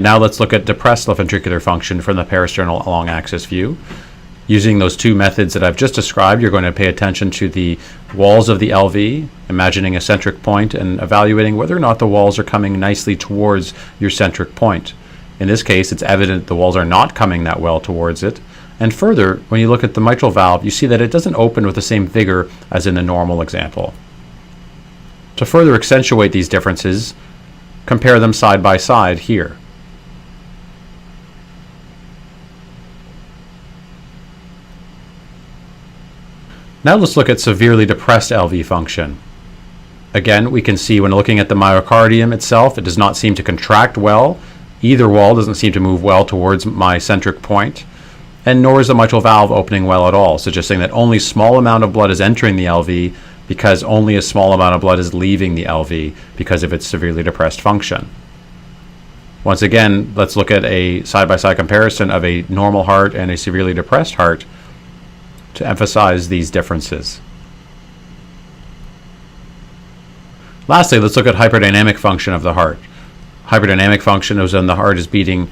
Now let's look at depressed left ventricular function from the parasternal long axis view. Using those two methods that I've just described, you're going to pay attention to the walls of the LV, imagining a centric point and evaluating whether or not the walls are coming nicely towards your centric point. In this case, it's evident the walls are not coming that well towards it. And further, when you look at the mitral valve, you see that it doesn't open with the same vigor as in the normal example. To further accentuate these differences, compare them side by side here. Now let's look at severely depressed LV function. Again, we can see when looking at the myocardium itself, it does not seem to contract well. Either wall doesn't seem to move well towards my centric point, and nor is the mitral valve opening well at all, suggesting that only a small amount of blood is entering the LV because only a small amount of blood is leaving the LV because of its severely depressed function. Once again, let's look at a side-by-side comparison of a normal heart and a severely depressed heart to emphasize these differences. Lastly, let's look at hyperdynamic function of the heart. Hyperdynamic function is when the heart is beating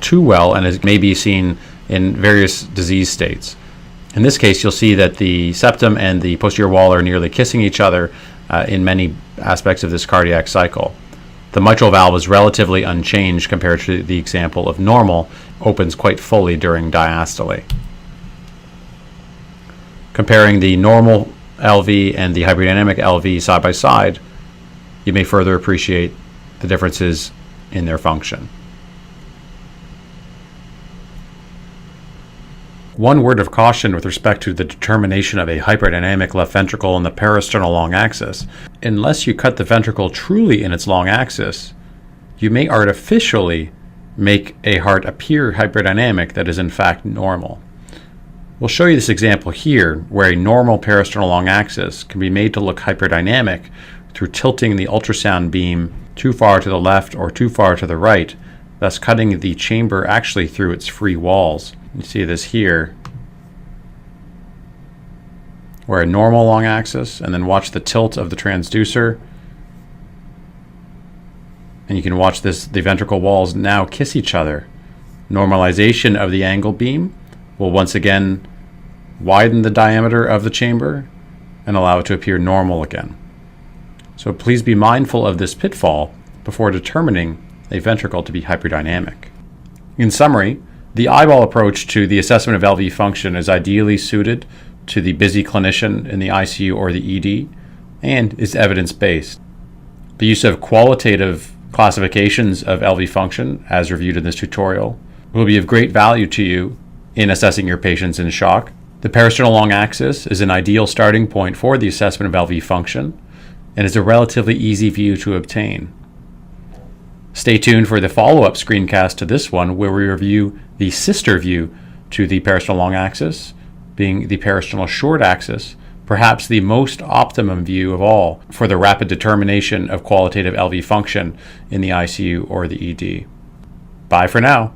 too well and is maybe seen in various disease states. In this case, you'll see that the septum and the posterior wall are nearly kissing each other in many aspects of this cardiac cycle. The mitral valve is relatively unchanged compared to the example of normal, opens quite fully during diastole. Comparing the normal LV and the hyperdynamic LV side by side, you may further appreciate the differences in their function. One word of caution with respect to the determination of a hyperdynamic left ventricle in the parasternal long axis. Unless you cut the ventricle truly in its long axis, you may artificially make a heart appear hyperdynamic that is in fact normal. We'll show you this example here, where a normal parasternal long axis can be made to look hyperdynamic through tilting the ultrasound beam too far to the left or too far to the right, thus cutting the chamber actually through its free walls. You see this here, where a normal long axis, and then watch the tilt of the transducer, and you can watch the ventricle walls now kiss each other. Normalization of the angle beam will once again widen the diameter of the chamber and allow it to appear normal again. So please be mindful of this pitfall before determining a ventricle to be hyperdynamic. In summary, the eyeball approach to the assessment of LV function is ideally suited to the busy clinician in the ICU or the ED and is evidence-based. The use of qualitative classifications of LV function, as reviewed in this tutorial, will be of great value to you in assessing your patients in shock. The parasternal long axis is an ideal starting point for the assessment of LV function and is a relatively easy view to obtain. Stay tuned for the follow-up screencast to this one, where we review the sister view to the parasternal long axis, being the parasternal short axis, perhaps the most optimum view of all for the rapid determination of qualitative LV function in the ICU or the ED. Bye for now.